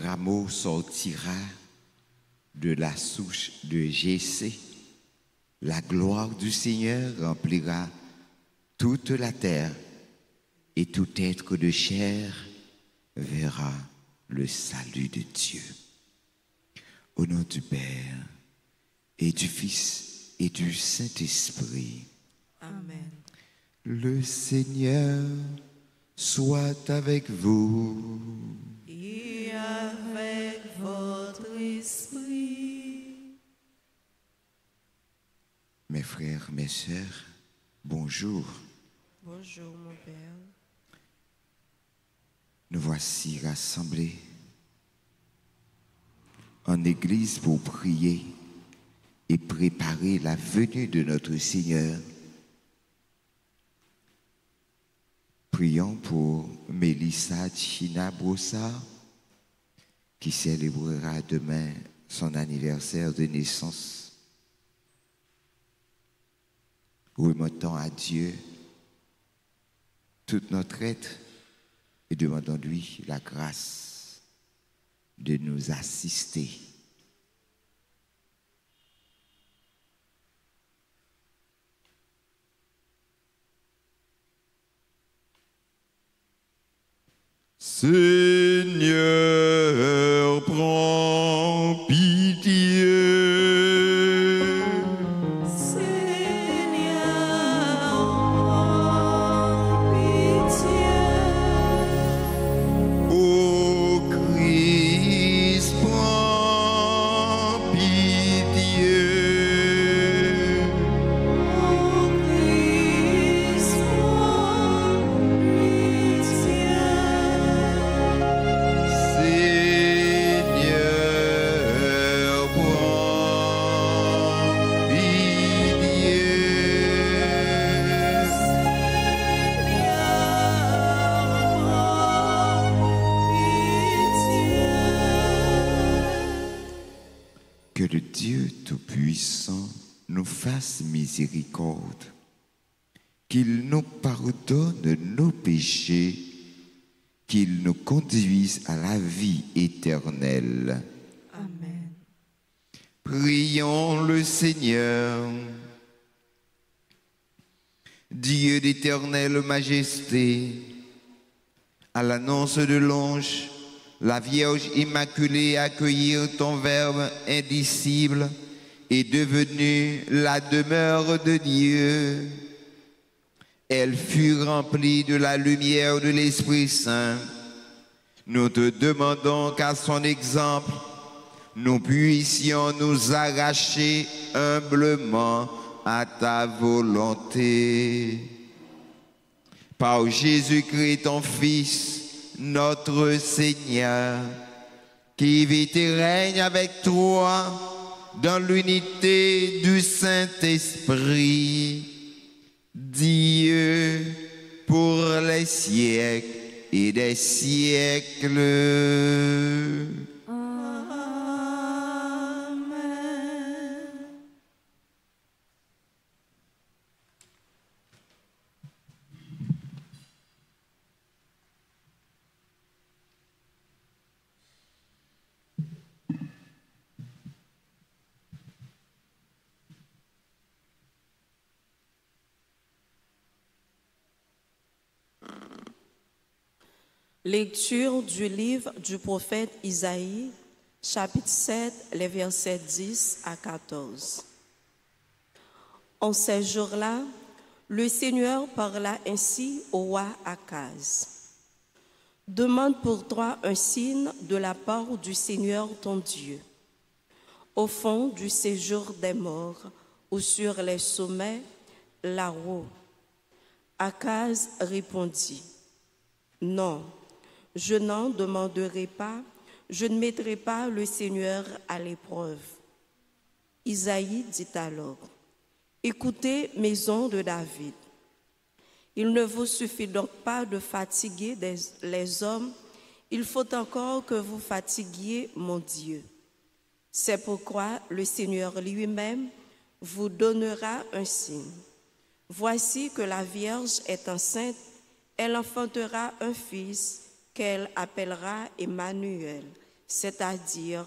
rameau sortira de la souche de Jessé. La gloire du Seigneur remplira toute la terre, et tout être de chair verra le salut de Dieu. Au nom du Père, et du Fils, et du Saint-Esprit. Amen. Le Seigneur soit avec vous. Et avec votre esprit. Mes frères, mes sœurs, bonjour. Bonjour mon Père. Nous voici rassemblés en église pour prier et préparer la venue de notre Seigneur. Prions pour Mélissa China Brossard, qui célébrera demain son anniversaire de naissance. Remettons à Dieu toute notre aide et demandons-lui la grâce de nous assister. Seigneur, prends pitié. Seigneur, prends pitié. Ô Christ, prends pitié. Ô Christ, prends pitié. Seigneur, prends pitié. Que le Dieu Tout-Puissant nous fasse miséricorde, qu'il nous pardonne nos péchés, qu'il nous conduise à la vie éternelle. Amen. Prions le Seigneur. Dieu d'éternelle majesté, à l'annonce de l'ange, la Vierge Immaculée accueillir ton Verbe indicible est devenue la demeure de Dieu. Elle fut remplie de la lumière de l'Esprit Saint. Nous te demandons qu'à son exemple, nous puissions nous arracher humblement à ta volonté. Par Jésus-Christ, ton Fils, notre Seigneur, qui vit et règne avec toi dans l'unité du Saint-Esprit, Dieu pour les siècles et des siècles. Amen. Lecture du livre du prophète Isaïe, chapitre 7, les versets 10 à 14. En ces jours-là, le Seigneur parla ainsi au roi Akaz. Demande pour toi un signe de la part du Seigneur ton Dieu. Au fond du séjour des morts ou sur les sommets, là-haut. Akaz répondit, non, je n'en demanderai pas, je ne mettrai pas le Seigneur à l'épreuve. Isaïe dit alors, écoutez, maison de David, il ne vous suffit donc pas de fatiguer les hommes, il faut encore que vous fatiguiez mon Dieu. C'est pourquoi le Seigneur lui-même vous donnera un signe. Voici que la Vierge est enceinte, elle enfantera un fils qu'elle appellera Emmanuel, c'est-à-dire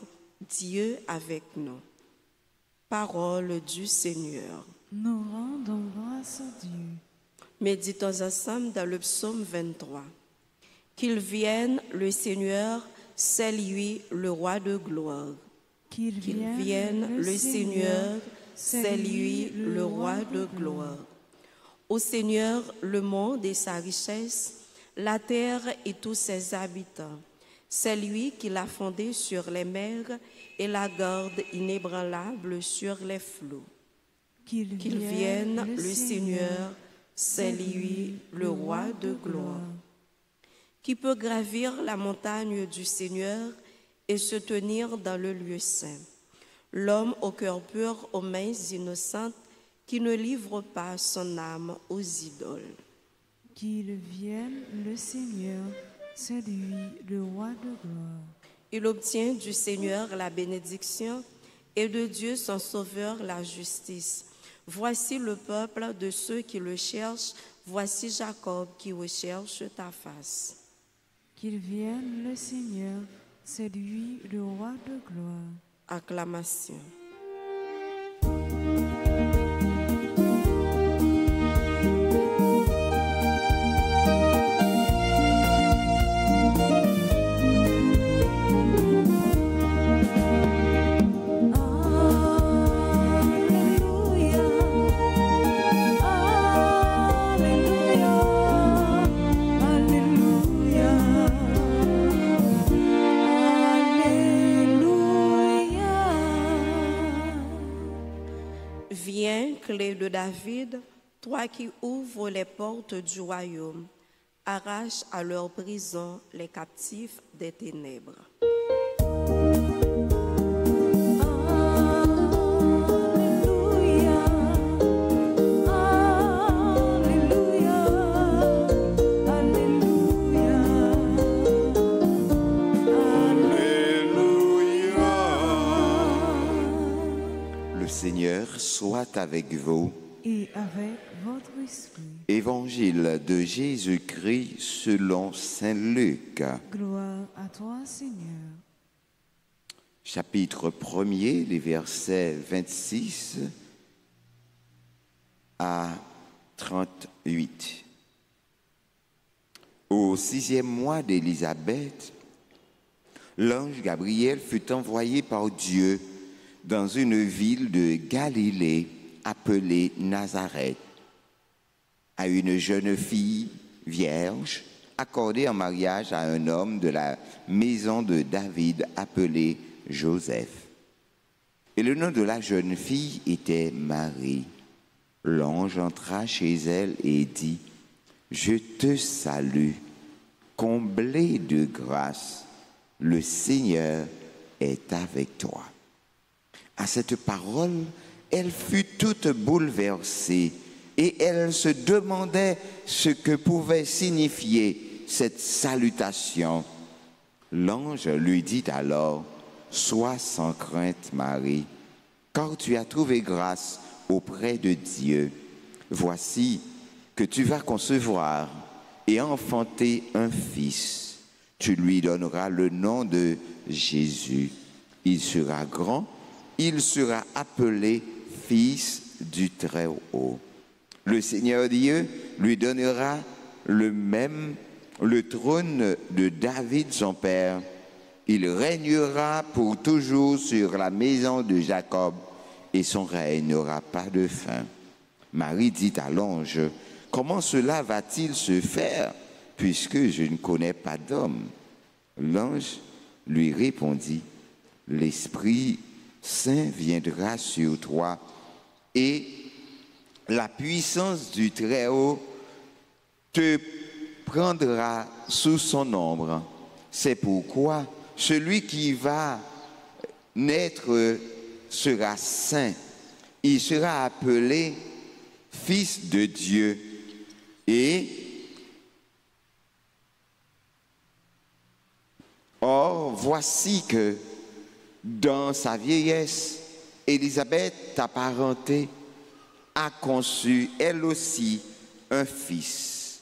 Dieu avec nous. Parole du Seigneur. Nous rendons grâce à Dieu. Méditons ensemble dans le psaume 23. Qu'il vienne le Seigneur, c'est lui le roi de gloire. Qu'il vienne le Seigneur, c'est lui le roi de gloire. Au Seigneur le monde et sa richesse, la terre et tous ses habitants. C'est lui qui l'a fondé sur les mers et la garde inébranlable sur les flots. Qu'il vienne le Seigneur, c'est lui le roi de gloire. Qui peut gravir la montagne du Seigneur et se tenir dans le lieu saint? L'homme au cœur pur, aux mains innocentes, qui ne livre pas son âme aux idoles. Qu'il vienne le Seigneur, c'est lui le roi de gloire. Il obtient du Seigneur la bénédiction et de Dieu son sauveur la justice. Voici le peuple de ceux qui le cherchent, voici Jacob qui recherche ta face. Qu'il vienne le Seigneur, c'est lui le roi de gloire. Acclamation. Viens, clé de David, toi qui ouvres les portes du royaume, arrache à leur prison les captifs des ténèbres. Seigneur soit avec vous. Et avec votre esprit. Évangile de Jésus-Christ selon saint Luc. Gloire à toi, Seigneur. Chapitre 1er, les versets 26 à 38. Au 6e mois d'Élisabeth, l'ange Gabriel fut envoyé par Dieu dans une ville de Galilée appelée Nazareth, à une jeune fille vierge accordée en mariage à un homme de la maison de David appelé Joseph. Et le nom de la jeune fille était Marie. L'ange entra chez elle et dit: Je te salue, comblée de grâce, le Seigneur est avec toi. À cette parole, elle fut toute bouleversée et elle se demandait ce que pouvait signifier cette salutation. L'ange lui dit alors: Sois sans crainte, Marie, car tu as trouvé grâce auprès de Dieu. Voici que tu vas concevoir et enfanter un fils. Tu lui donneras le nom de Jésus. Il sera grand. Il sera appelé Fils du Très-Haut. Le Seigneur Dieu lui donnera le trône de David son père. Il régnera pour toujours sur la maison de Jacob et son règne n'aura pas de fin. Marie dit à l'ange: Comment cela va-t-il se faire puisque je ne connais pas d'homme? L'ange lui répondit: L'Esprit Saint viendra sur toi et la puissance du Très-Haut te prendra sous son ombre. C'est pourquoi celui qui va naître sera saint. Il sera appelé Fils de Dieu. Et or, voici que dans sa vieillesse, Élisabeth, ta parenté, a conçu elle aussi un fils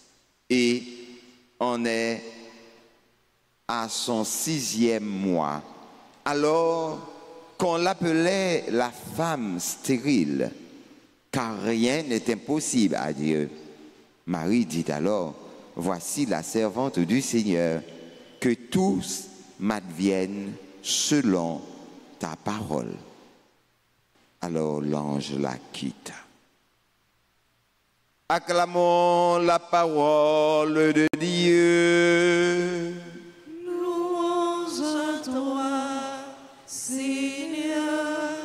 et en est à son 6e mois, alors qu'on l'appelait la femme stérile, car rien n'est impossible à Dieu. Marie dit alors, voici la servante du Seigneur, que tous m'adviennent selon ta parole. Alors l'ange la quitta. Acclamons la parole de Dieu. Louange à toi, Seigneur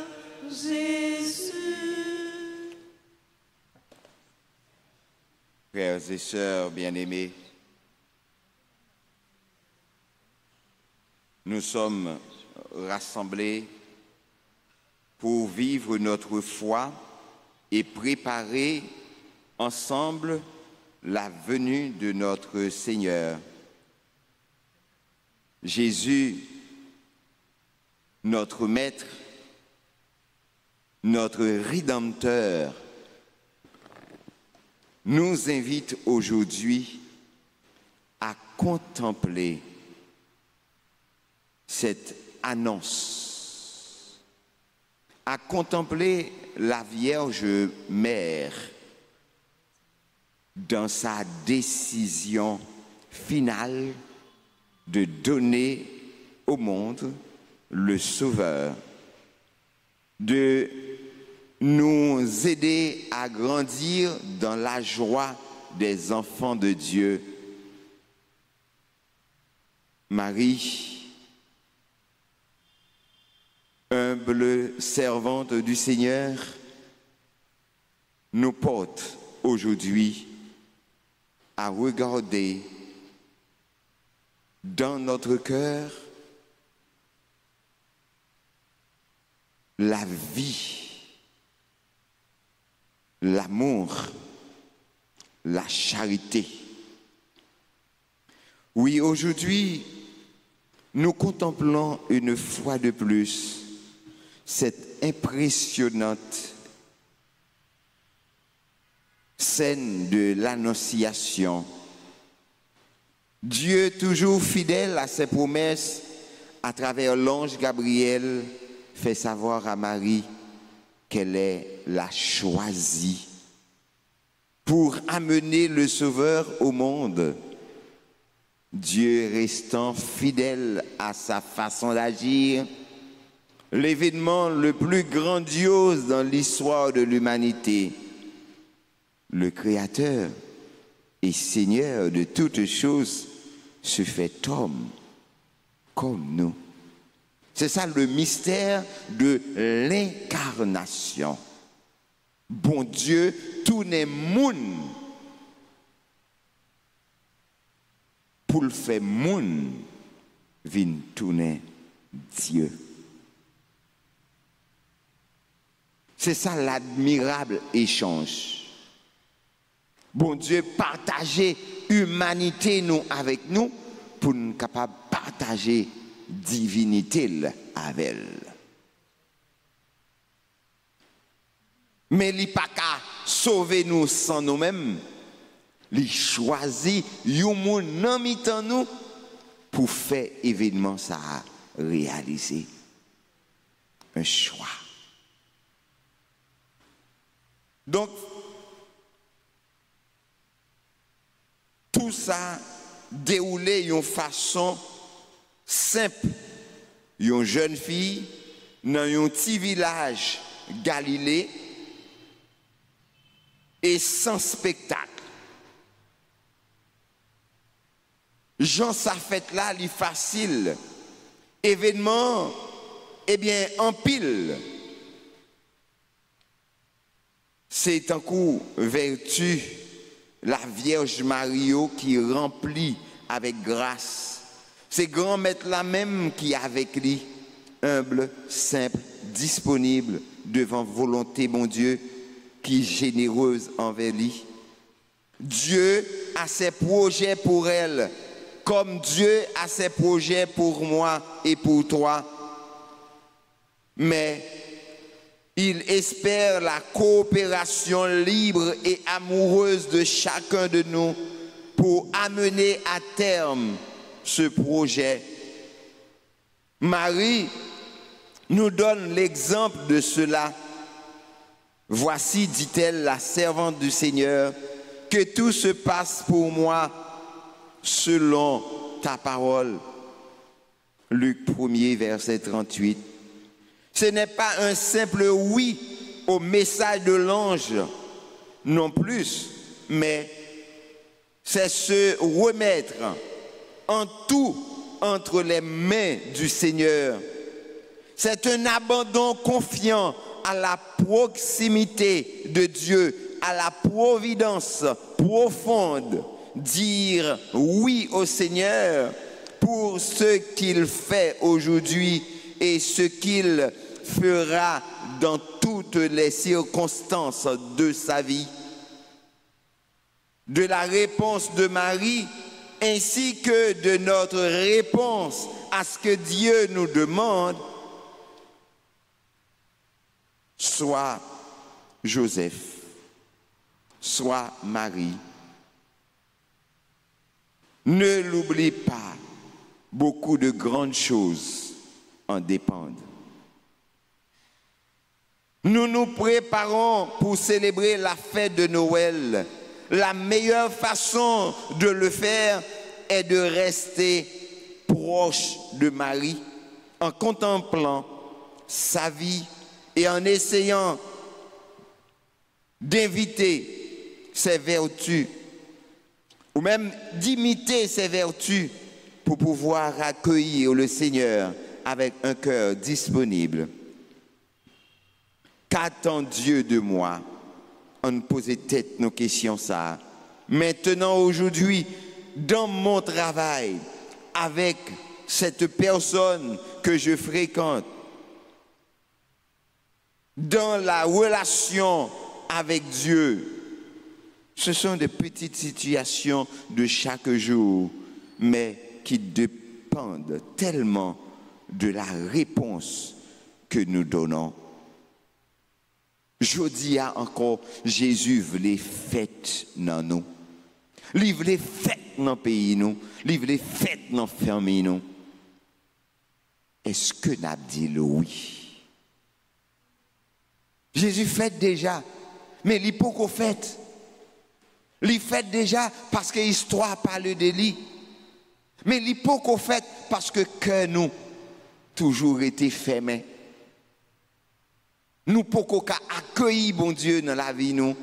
Jésus. Frères et sœurs bien-aimés, nous sommes rassemblés pour vivre notre foi et préparer ensemble la venue de notre Seigneur. Jésus, notre Maître, notre Rédempteur, nous invite aujourd'hui à contempler cette annonce, à contempler la Vierge Mère dans sa décision finale de donner au monde le Sauveur, de nous aider à grandir dans la joie des enfants de Dieu. Marie, humble servante du Seigneur, nous porte aujourd'hui à regarder dans notre cœur la vie, l'amour, la charité. Oui, aujourd'hui, nous contemplons une fois de plus cette impressionnante scène de l'Annonciation. Dieu, toujours fidèle à ses promesses, à travers l'ange Gabriel, fait savoir à Marie qu'elle est la choisie pour amener le Sauveur au monde. Dieu restant fidèle à sa façon d'agir, l'événement le plus grandiose dans l'histoire de l'humanité, le Créateur et Seigneur de toutes choses se fait homme comme nous. C'est ça le mystère de l'incarnation. Bon Dieu, tout n'est moun pour le faire moun, vin tout n'est Dieu. C'est ça l'admirable échange. Bon Dieu, partager humanité nous avec nous pour nous capables de partager divinité avec elle. Mais il n'y a pas qu'à sauver nous sans nous-mêmes. Il choisit yon moun nan mitan nous pour faire événement ça réaliser. Un choix. Donc, tout ça déroulé d'une façon simple. Une jeune fille dans un petit village Galilée et sans spectacle. Jean sa fête là, li facile. Événement, eh bien, en pile. C'est un coup vertu, la Vierge Marie qui remplit avec grâce. C'est grand maître là même qui avec lui, humble, simple, disponible devant volonté, mon Dieu, qui est généreuse envers lui. Dieu a ses projets pour elle, comme Dieu a ses projets pour moi et pour toi. Mais il espère la coopération libre et amoureuse de chacun de nous pour amener à terme ce projet. Marie nous donne l'exemple de cela. Voici, dit-elle, la servante du Seigneur, que tout se passe pour moi selon ta parole. Luc 1er, verset 38. Ce n'est pas un simple oui au message de l'ange, non plus, mais c'est se remettre en tout entre les mains du Seigneur. C'est un abandon confiant à la proximité de Dieu, à la providence profonde. Dire oui au Seigneur pour ce qu'il fait aujourd'hui et ce qu'il fera dans toutes les circonstances de sa vie. De la réponse de Marie ainsi que de notre réponse à ce que Dieu nous demande, soit Joseph, soit Marie. Ne l'oublie pas, beaucoup de grandes choses en dépendent. Nous nous préparons pour célébrer la fête de Noël. La meilleure façon de le faire est de rester proche de Marie en contemplant sa vie et en essayant d'inviter ses vertus ou même d'imiter ses vertus pour pouvoir accueillir le Seigneur avec un cœur disponible. Qu'attend Dieu de moi? On posait tête nos questions ça. Maintenant, aujourd'hui, dans mon travail, avec cette personne que je fréquente, dans la relation avec Dieu, ce sont des petites situations de chaque jour, mais qui dépendent tellement de la réponse que nous donnons. Jodi a encore, Jésus voulait fête dans nous. Il voulait fête dans le pays nous. Il voulait fête dans la famille nous. Est-ce que nous avons dit le oui? Jésus fête déjà, mais il faut qu'on fête. Il fête déjà parce que l'histoire parle de lui. Mais il faut qu'on fête parce que cœur nous toujours été fermé. Nous pouvons accueillir bon Dieu dans la vie nous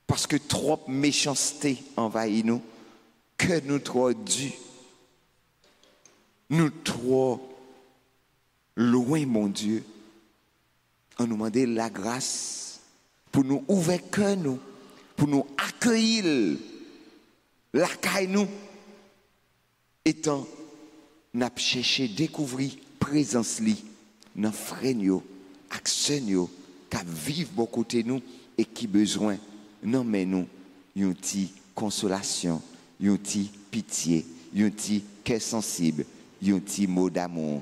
parce que trop méchanceté envahit nous, que nous trop durs, nous trop loin mon Dieu. On nous demande la grâce pour nous ouvrir cœur nous, pour nous accueillir la caille nous, étant n'a cherché découvrir présence li dans frère nous action qui vivent beaucoup de nous et qui besoin non mais nous une petite consolation, une petite pitié, une petite cœur sensible, un petit mot d'amour.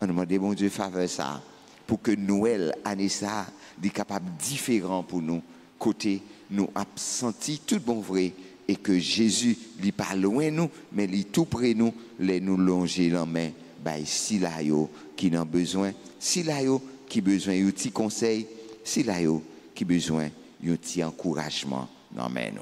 On demande bon Dieu faveur ça pour que Noël année ça soit capable différent pour nous côté nous a senti tout bon vrai et que Jésus n'est pas loin nous mais il est tout près nous les nous longer la main si là yo qui n'a besoin si là yo qui besoin d'un petit conseil, si là yo qui besoin d'un petit encouragement, non mais nous.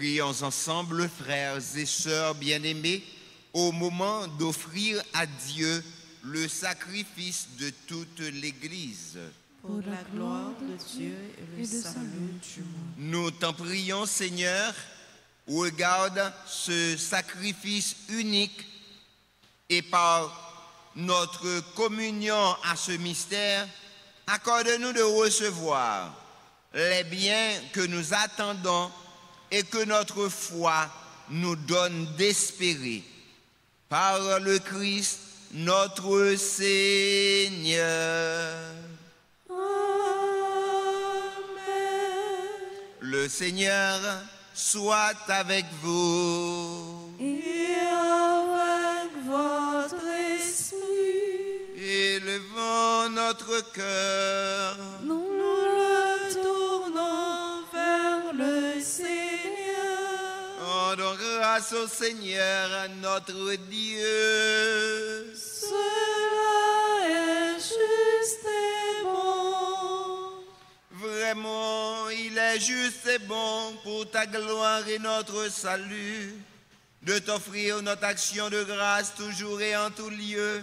Prions ensemble, frères et sœurs bien-aimés, au moment d'offrir à Dieu le sacrifice de toute l'Église. Pour la gloire de Dieu et le salut du monde. Nous t'en prions, Seigneur, regarde ce sacrifice unique et par notre communion à ce mystère, accorde-nous de recevoir les biens que nous attendons et que notre foi nous donne d'espérer. Par le Christ, notre Seigneur. Le Seigneur soit avec vous. Et avec votre esprit. Élevons notre cœur. Nous le tournons vers le Seigneur. Rendons grâce au Seigneur, notre Dieu. Cela est juste et bon. Vraiment, il est juste et bon pour ta gloire et notre salut de t'offrir notre action de grâce toujours et en tout lieu.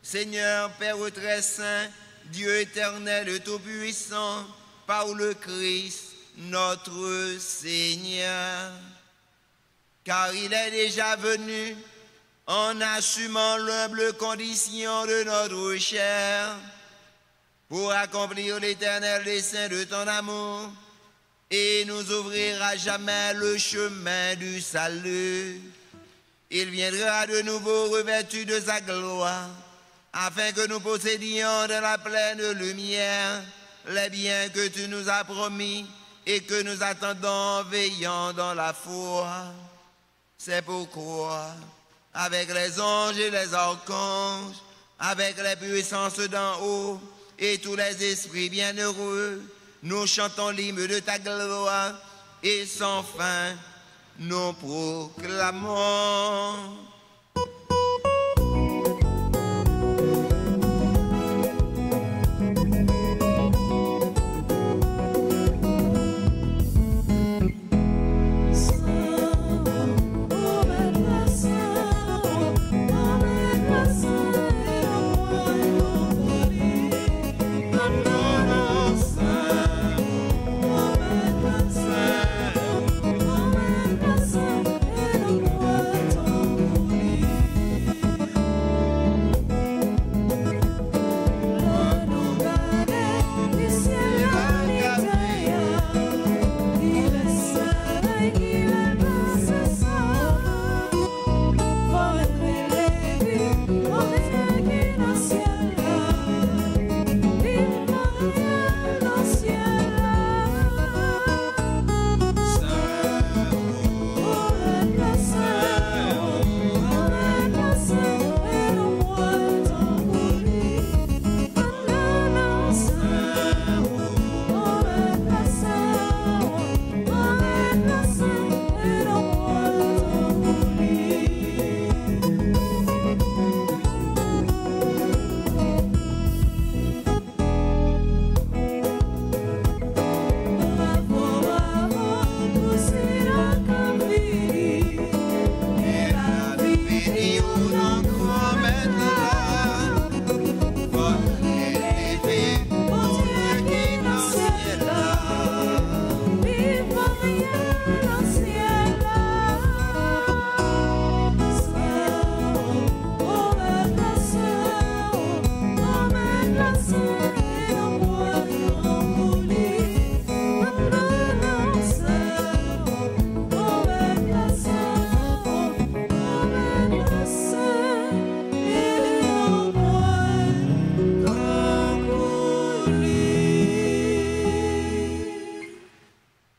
Seigneur, Père très saint, Dieu éternel et tout-puissant, par le Christ, notre Seigneur. Car il est déjà venu en assumant l'humble condition de notre chair pour accomplir l'éternel dessein de ton amour et nous ouvrir à jamais le chemin du salut. Il viendra de nouveau revêtu de sa gloire, afin que nous possédions de la pleine lumière les biens que tu nous as promis et que nous attendons veillant dans la foi. C'est pourquoi, avec les anges et les archanges, avec les puissances d'en haut et tous les esprits bienheureux, nous chantons l'hymne de ta gloire et sans fin nous proclamons.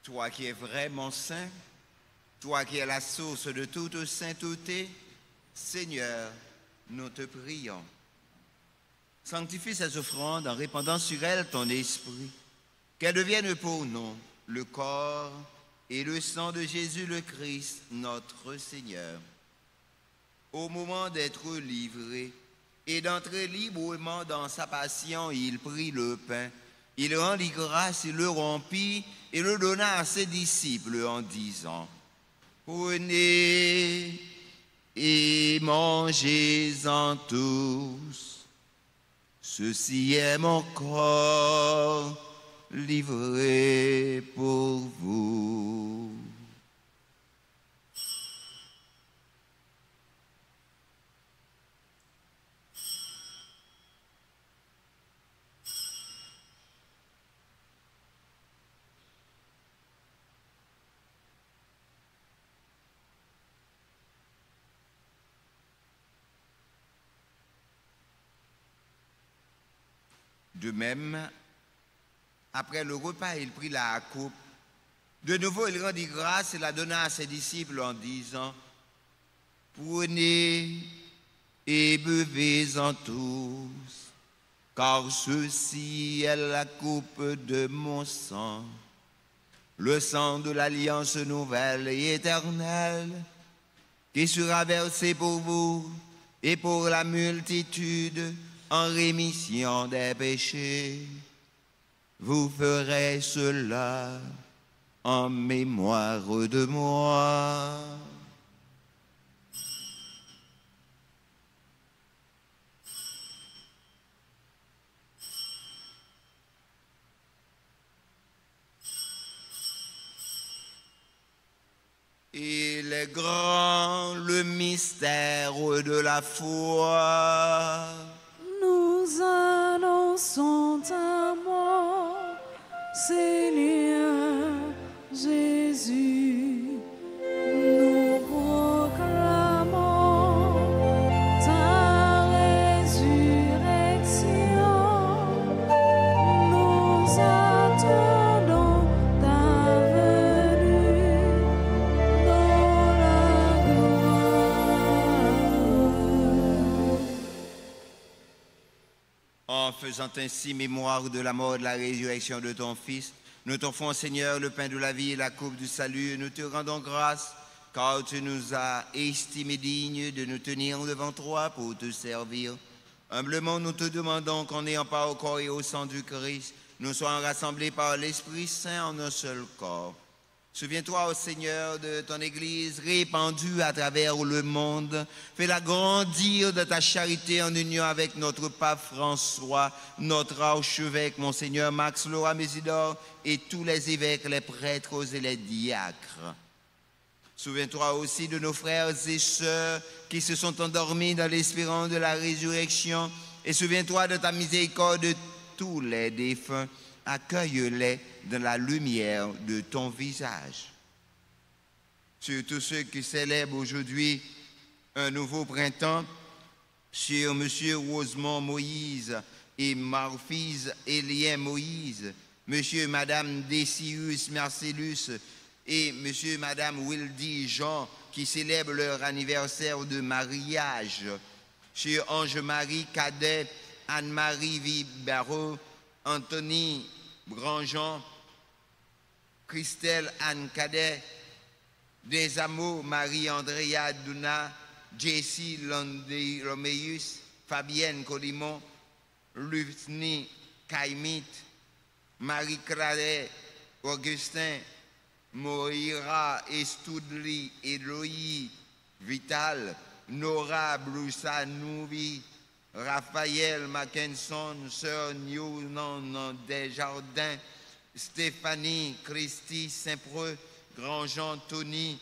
Toi qui es vraiment saint, toi qui es la source de toute sainteté, Seigneur, nous te prions. Sanctifie ces offrandes en répandant sur elles ton esprit, qu'elles deviennent pour nous le corps et le sang de Jésus le Christ, notre Seigneur. Au moment d'être livré et d'entrer librement dans sa passion, il prit le pain, il rendit grâce, il le rompit et le donna à ses disciples en disant: Prenez et mangez-en tous. Ceci est mon corps livré pour vous. De même, après le repas, il prit la coupe. De nouveau, il rendit grâce et la donna à ses disciples en disant, « Prenez et buvez-en tous, car ceci est la coupe de mon sang, le sang de l'alliance nouvelle et éternelle, qui sera versé pour vous et pour la multitude en rémission des péchés. Vous ferez cela en mémoire de moi. » Il est grand le mystère de la foi. Nous annonçons ta mort, Seigneur Jésus. Nous proclamons ta résurrection. Nous attendons ta venue dans la gloire. En faisant ainsi mémoire de la mort et de la résurrection de ton Fils, nous t'offrons, Seigneur, le pain de la vie et la coupe du salut, et nous te rendons grâce, car tu nous as estimés dignes de nous tenir devant toi pour te servir. Humblement, nous te demandons qu'en ayant part au corps et au sang du Christ, nous soyons rassemblés par l'Esprit Saint en un seul corps. Souviens-toi, ô Seigneur, de ton Église répandue à travers le monde. Fais-la grandir de ta charité en union avec notre pape François, notre archevêque, Monseigneur Max Laura Mésidor, et tous les évêques, les prêtres et les diacres. Souviens-toi aussi de nos frères et sœurs qui se sont endormis dans l'espérance de la résurrection. Et souviens-toi de ta miséricorde de tous les défunts. Accueille-les dans la lumière de ton visage. Sur tous ceux qui célèbrent aujourd'hui un nouveau printemps, sur M. Rosemont Moïse et Marfise Élien Moïse, M. et Mme Decius Marcellus et M. et Mme Wildy Jean qui célèbrent leur anniversaire de mariage, sur Ange-Marie Cadet, Anne-Marie Vibaro, Anthony Grandjean, Christelle Anne Cadet, Desamours Marie-Andrea Duna, Jessie Romeus, Fabienne Colimon, Lufni Kaimit, Marie-Claire Augustin, Moira Estoudli Eloï Vital, Nora Broussa Nouvi, Raphaël Mackinson, Sœur Newnan Desjardins, Stéphanie Christy Saint-Preux, Grand-Jean Tony,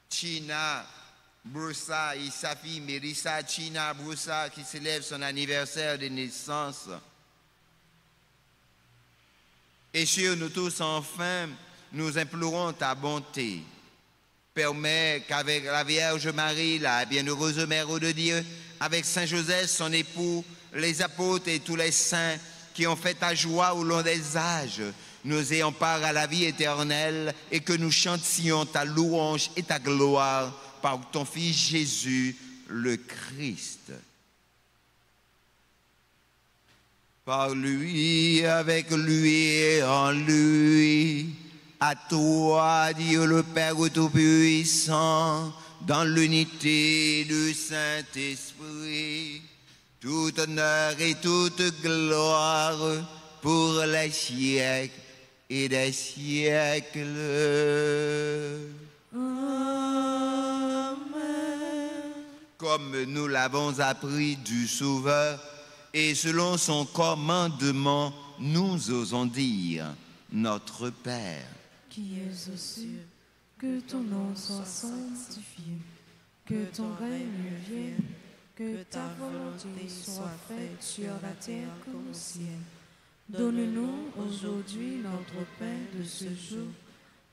China Broussa et sa fille Mélissa China Broussa qui célèbre son anniversaire de naissance. Et sur nous tous, enfin, nous implorons ta bonté. Permets qu'avec la Vierge Marie, la bienheureuse Mère de Dieu, avec Saint Joseph, son époux, les apôtres et tous les saints qui ont fait ta joie au long des âges, nous ayons part à la vie éternelle et que nous chantions ta louange et ta gloire par ton Fils Jésus, le Christ. Par lui, avec lui et en lui, à toi, Dieu le Père Tout-Puissant, dans l'unité du Saint-Esprit, tout honneur et toute gloire pour les siècles et des siècles. comme nous l'avons appris du Sauveur, et selon son commandement, nous osons dire, notre Père, qui es aux cieux, que ton nom soit sanctifié, que ton règne vienne, que ta volonté soit faite sur la terre comme au ciel. Donne-nous aujourd'hui notre pain de ce jour.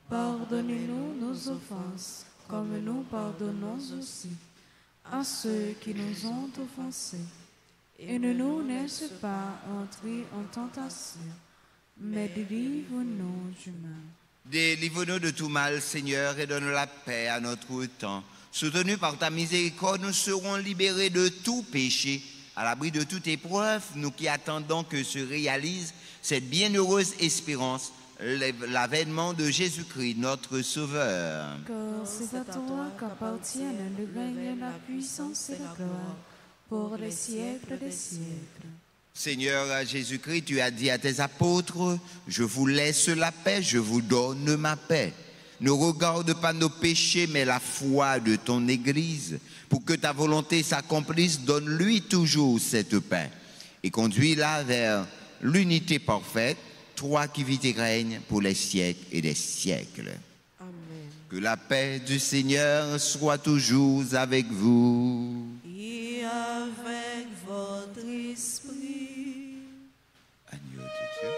Pardonnez-nous nos offenses, comme nous pardonnons aussi à ceux qui nous ont offensés. Et ne nous laisse pas entrer en tentation, mais délivre-nous du mal. délivre-nous de tout mal, Seigneur, et donne la paix à notre temps. Soutenus par ta miséricorde, nous serons libérés de tout péché, à l'abri de toute épreuve, nous qui attendons que se réalise cette bienheureuse espérance, l'avènement de Jésus-Christ, notre Sauveur. Car c'est à toi qu'appartiennent le règne, la puissance et la gloire, pour les siècles des siècles. Seigneur Jésus-Christ, tu as dit à tes apôtres, je vous laisse la paix, je vous donne ma paix. Ne regarde pas nos péchés, mais la foi de ton Église. Pour que ta volonté s'accomplisse, donne-lui toujours cette paix. Et conduis-la vers l'unité parfaite, toi qui vis et règnes pour les siècles et des siècles. Amen. Que la paix du Seigneur soit toujours avec vous. Et avec votre esprit. Agneau de Dieu.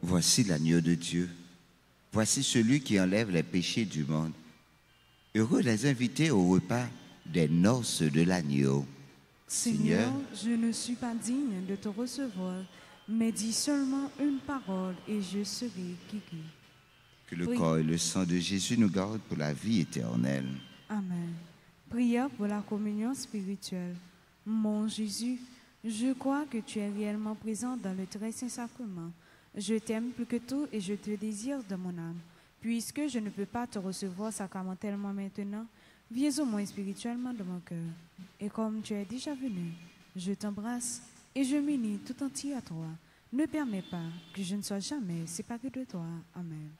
Voici l'agneau de Dieu. Voici celui qui enlève les péchés du monde. Heureux les invités au repas des noces de l'agneau. Seigneur, je ne suis pas digne de te recevoir, mais dis seulement une parole et je serai guéri. Que le corps et le sang de Jésus nous gardent pour la vie éternelle. Amen. Prière pour la communion spirituelle. Mon Jésus, je crois que tu es réellement présent dans le très saint sacrement. Je t'aime plus que tout et je te désire de mon âme. Puisque je ne peux pas te recevoir sacramentellement maintenant, viens au moins spirituellement de mon cœur. Et comme tu es déjà venu, je t'embrasse et je m'unis tout entier à toi. Ne permets pas que je ne sois jamais séparé de toi. Amen.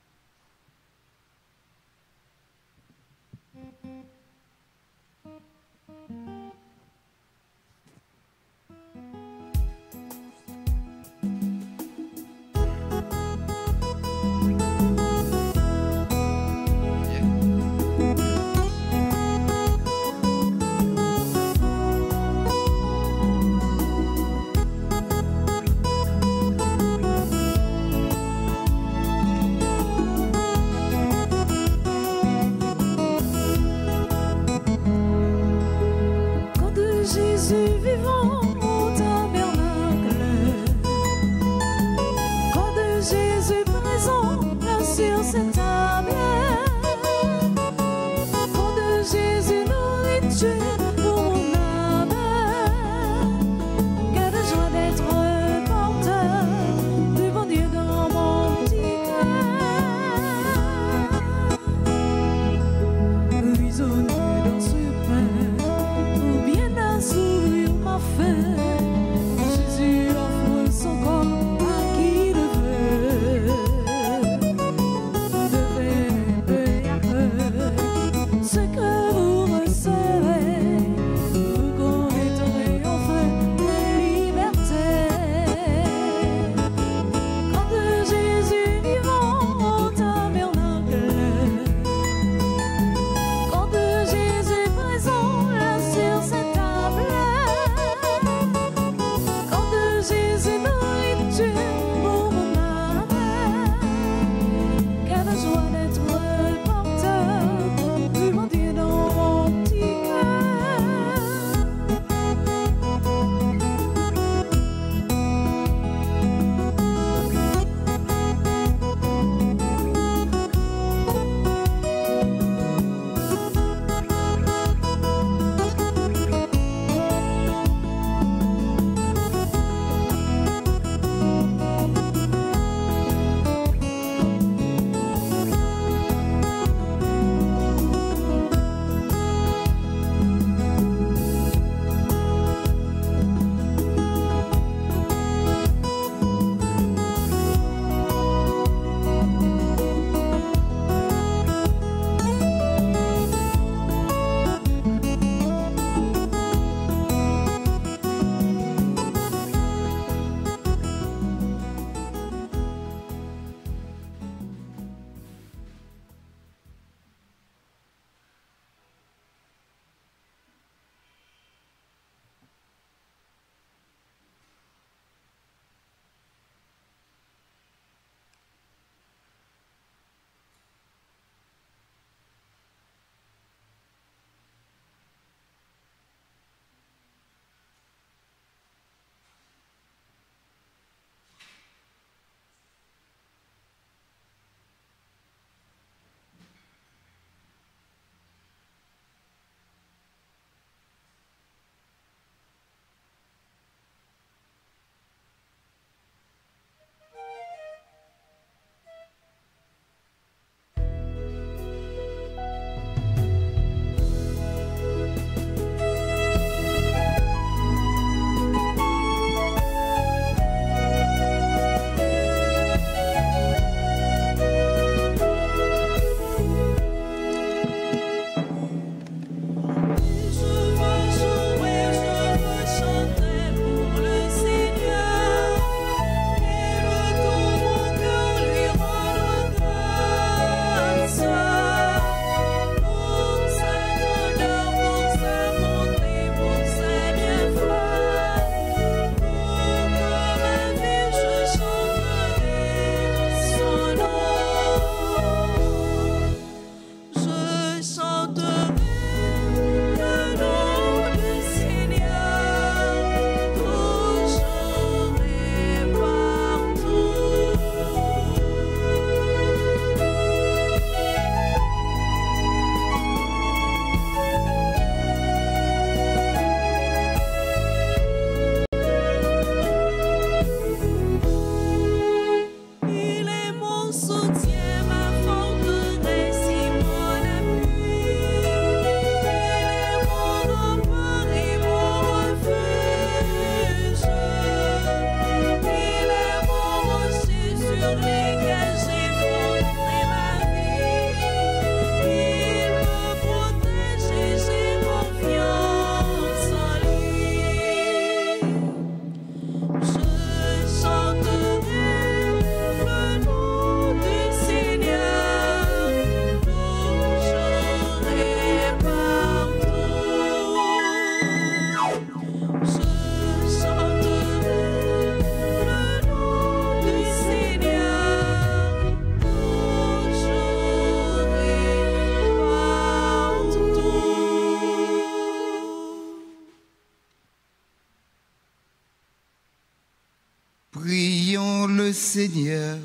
Prions le Seigneur.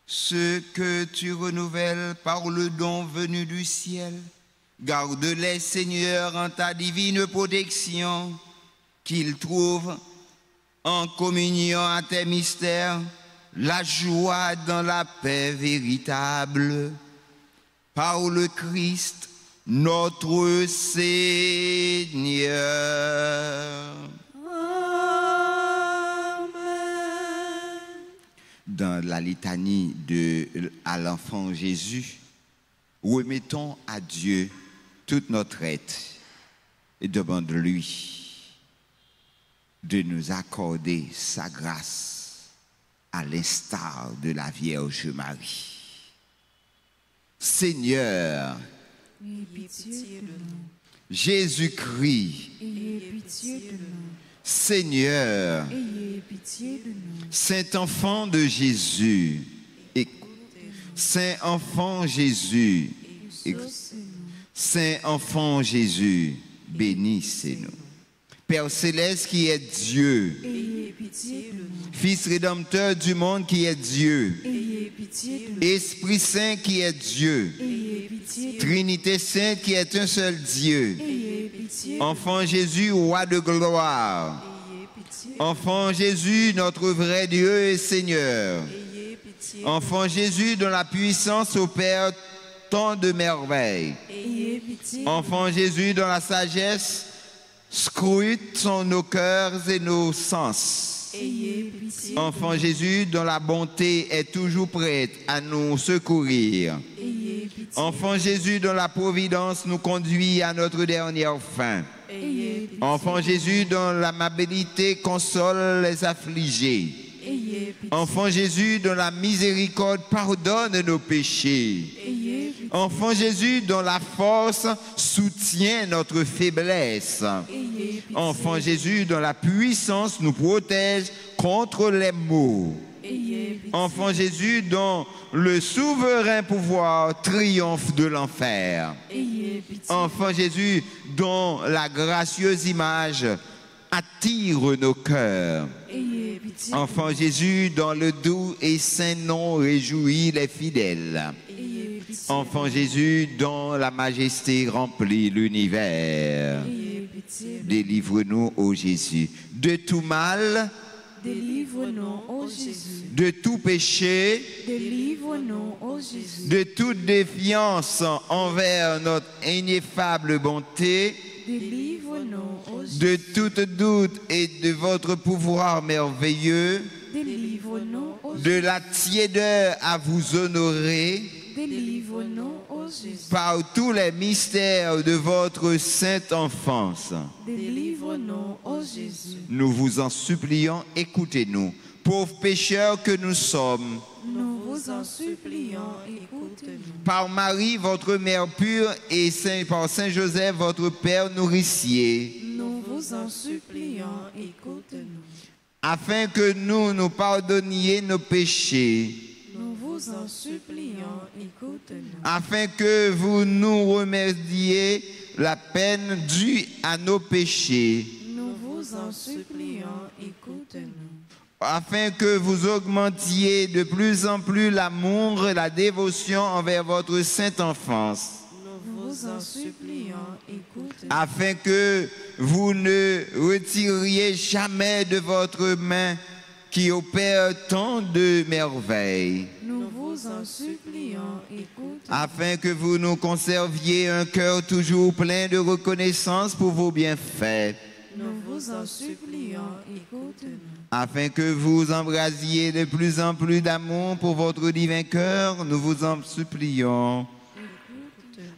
Ce que tu renouvelles par le don venu du ciel, garde-les, Seigneur, en ta divine protection, qu'ils trouvent en communion à tes mystères la joie dans la paix véritable. Par le Christ, notre Seigneur. Dans la litanie à l'enfant Jésus, remettons à Dieu toute notre aide et demande-lui de nous accorder sa grâce à l'instar de la Vierge Marie. Seigneur, ayez pitié de nous. Jésus-Christ, Ayez pitié de nous. Seigneur, Ayez pitié de nous. Saint enfant de Jésus, Saint enfant Jésus, Exaucez-nous. Saint enfant Jésus, bénissez-nous. Père céleste qui est Dieu, Ayez pitié de nous. Fils rédempteur du monde qui est Dieu, Ayez pitié de nous. Esprit Saint qui est Dieu, Ayez pitié de nous. Trinité Sainte qui est un seul Dieu, Ayez pitié de nous. Enfant Jésus, roi de gloire, Ayez pitié. Enfant Jésus, notre vrai Dieu et Seigneur, Ayez pitié. Enfant Jésus, dont la puissance opère tant de merveilles, Ayez pitié. Enfant Jésus, dont la sagesse scrute sont nos cœurs et nos sens. Ayez pitié. Enfant Jésus, dont la bonté est toujours prête à nous secourir. Ayez pitié. Enfant Jésus, dont la providence nous conduit à notre dernière fin. Ayez pitié. Enfant Jésus, dont l'amabilité console les affligés. Ayez pitié. Enfant Jésus, dont la miséricorde pardonne nos péchés. Ayez pitié. Enfant Jésus, dont la force soutient notre faiblesse. Ayez pitié. Enfant Jésus, dont la puissance nous protège contre les maux. Ayez pitié. Enfant Jésus, dont le souverain pouvoir triomphe de l'enfer. Ayez pitié. Enfant Jésus, dont la gracieuse image attire nos cœurs. Ayez pitié. Enfant Jésus, dont le doux et saint nom réjouit les fidèles. Ayez pitié. Enfant Jésus, dont la majesté remplit l'univers. Ayez pitié. Délivre-nous, ô Jésus, de tout mal, Délivre-nous, ô Jésus. de tout péché, Délivre-nous, ô Jésus. de toute défiance envers notre ineffable bonté, Délivre-nous, ô Jésus. de tout doute et de votre pouvoir merveilleux, Délivre-nous, ô Jésus. de la tiédeur à vous honorer, Délivre-nous, ô Jésus. par tous les mystères de votre sainte enfance. Délivre-nous, ô Jésus. Nous vous en supplions, écoutez-nous. Pauvres pécheurs que nous sommes, Nous vous en supplions, écoute-nous. par Marie, votre mère pure, et par Saint Joseph, votre père nourricier, Nous vous en supplions, écoute-nous. afin que nous nous pardonniez nos péchés, Nous vous en supplions, écoute-nous. afin que vous nous remédiez la peine due à nos péchés, Nous vous en supplions, écoute-nous. afin que vous augmentiez de plus en plus l'amour et la dévotion envers votre sainte enfance, Nous vous en supplions, écoute-nous. afin que vous ne retiriez jamais de votre main qui opère tant de merveilles, Nous vous en supplions, écoute-nous. afin que vous nous conserviez un cœur toujours plein de reconnaissance pour vos bienfaits, Nous vous en supplions, écoute-nous. afin que vous embrasiez de plus en plus d'amour pour votre divin cœur, nous vous en supplions,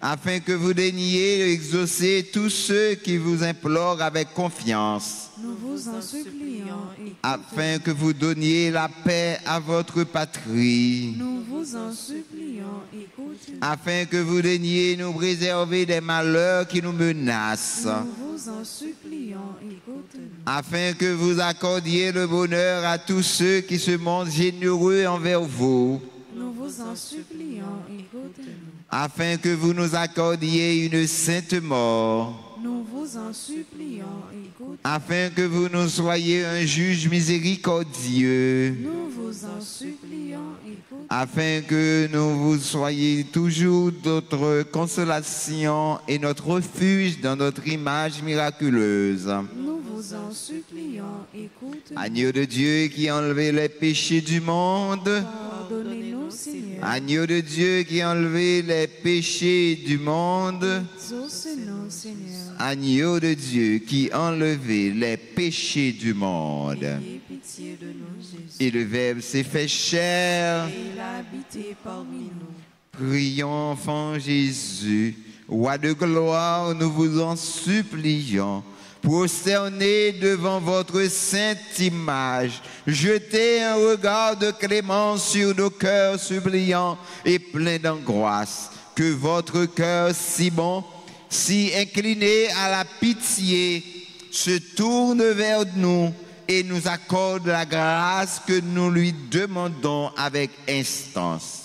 afin que vous daigniez exaucer tous ceux qui vous implorent avec confiance, Nous vous en supplions, écoute-nous. afin que vous donniez la paix à votre patrie, Nous vous en supplions, écoute-nous. afin que vous daigniez nous préserver des malheurs qui nous menacent, Nous vous en supplions, écoute-nous. afin que vous accordiez le bonheur à tous ceux qui se montrent généreux envers vous, nous vous en supplions, écoutez-nous. Afin que vous nous accordiez une sainte mort, Nous vous en supplions, écoutez-nous. afin que vous nous soyez un juge miséricordieux, Nous vous en supplions, écoutez-nous. afin que nous vous soyez toujours notre consolation et notre refuge dans notre image miraculeuse. Nous vous en supplions, écoutez-nous. Agneau de Dieu qui a enlevé les péchés du monde, Pardonnez-nous, Seigneur. agneau de Dieu qui a enlevé les péchés du monde, Exaucez-nous, Seigneur. agneau de Dieu qui a enlevé les péchés du monde. Ayez pitié de nous, Jésus. Et le Verbe s'est fait chair. Et il a habité parmi nous. Prions, enfant Jésus, roi de gloire, nous vous en supplions. Prosternés devant votre sainte image, jetez un regard de clémence sur nos cœurs suppliants et pleins d'angoisse. Que votre cœur si bon, si incliné à la pitié, se tourne vers nous et nous accorde la grâce que nous lui demandons avec instance.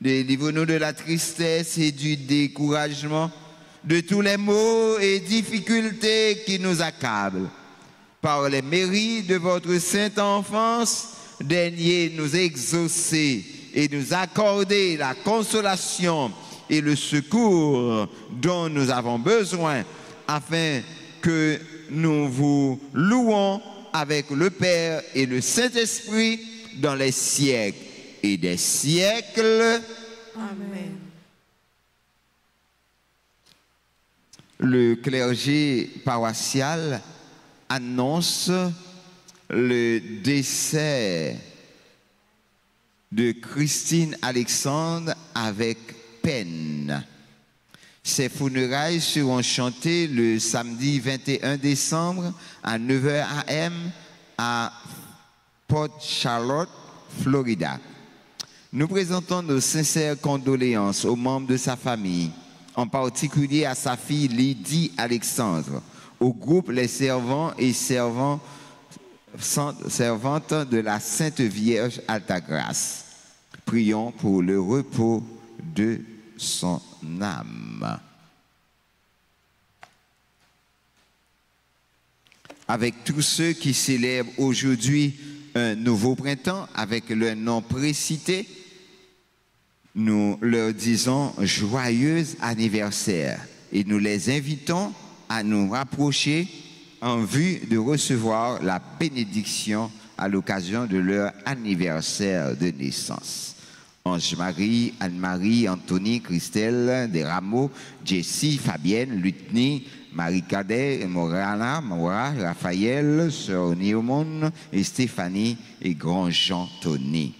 Délivre-nous de la tristesse et du découragement, de tous les maux et difficultés qui nous accablent. Par les mérites de votre sainte enfance, daignez nous exaucer et nous accorder la consolation et le secours dont nous avons besoin, afin que nous vous louons avec le Père et le Saint-Esprit dans les siècles et des siècles. Amen. Le clergé paroissial annonce le décès de Christine Alexandre avec peine. Ses funérailles seront chantées le samedi 21 décembre à 9h AM à Port Charlotte, Florida. Nous présentons nos sincères condoléances aux membres de sa famille, en particulier à sa fille Lydie Alexandre, au groupe Les Servants et Servantes de la Sainte Vierge Alta Grâce. Prions pour le repos de son âme. Avec tous ceux qui célèbrent aujourd'hui un nouveau printemps avec le nom précité, nous leur disons joyeux anniversaire et nous les invitons à nous rapprocher en vue de recevoir la bénédiction à l'occasion de leur anniversaire de naissance. Ange-Marie, Anne-Marie, Anthony, Christelle, Desrameaux, Jessie, Fabienne, Lutny, Marie-Cadet, Morana, Maura, Raphaël, Sœur Néomone et Stéphanie et Grand-Jean Tony.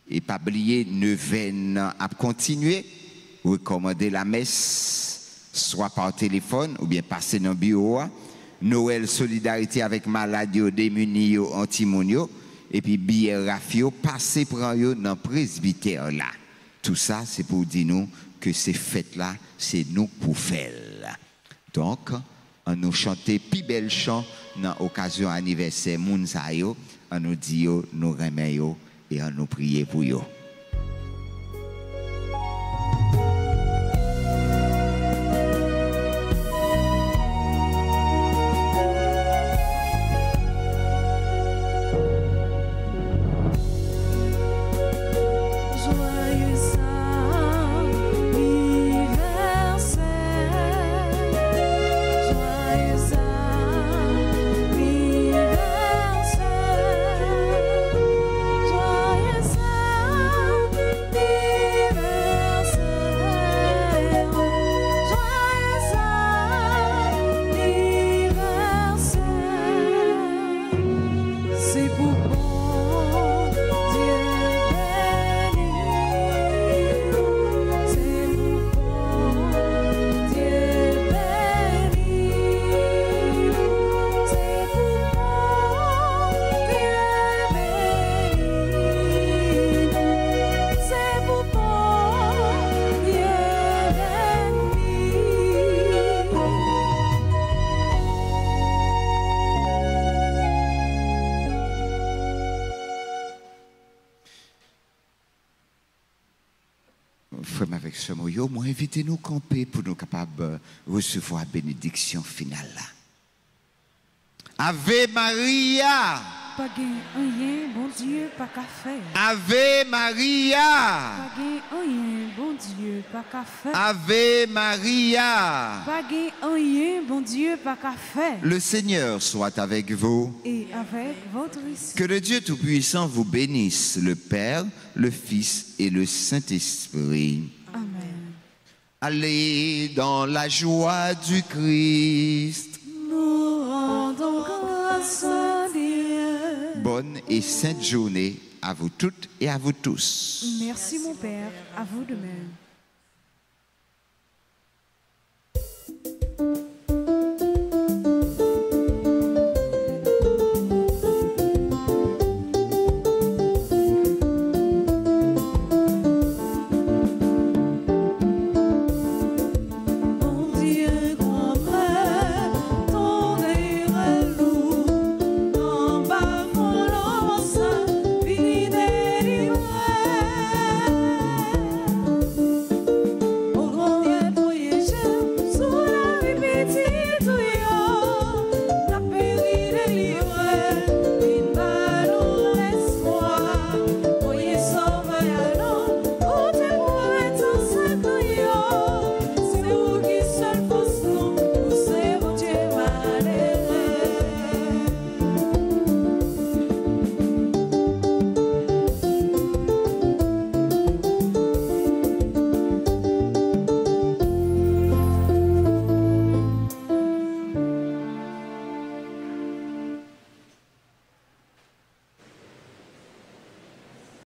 Et pas oublier neuvaine à continuer, recommander la messe, soit par téléphone ou bien passer dans le bureau. Noël solidarité avec malades démunis antimonio et puis billet rafio passer prend yo dans presbytère là. Tout ça c'est pour dire nous que ces fêtes là c'est nous pour faire. Donc on nous chanter plus bel chant dans occasion anniversaire moun sa yo, on nous dit yo, nous remet yo et on nous prier pour yo. Joyeux frère avec ce mot, moi invitez-nous camper pour nous capables de recevoir la bénédiction finale là. Ave Maria. Pas rien, bon Dieu, pas qu'à faire. Ave Maria. Pas rien, bon Dieu, pas qu'à faire. Ave Maria. Pas rien, bon Dieu, pas qu'à faire. Le Seigneur soit avec vous. Et avec votre esprit. Que le Dieu Tout-Puissant vous bénisse, le Père, le Fils et le Saint-Esprit. Amen. Allez dans la joie du Christ. Nous rendons grâce à Dieu. Bonne et sainte journée à vous toutes et à vous tous. Merci mon Père, à vous de même.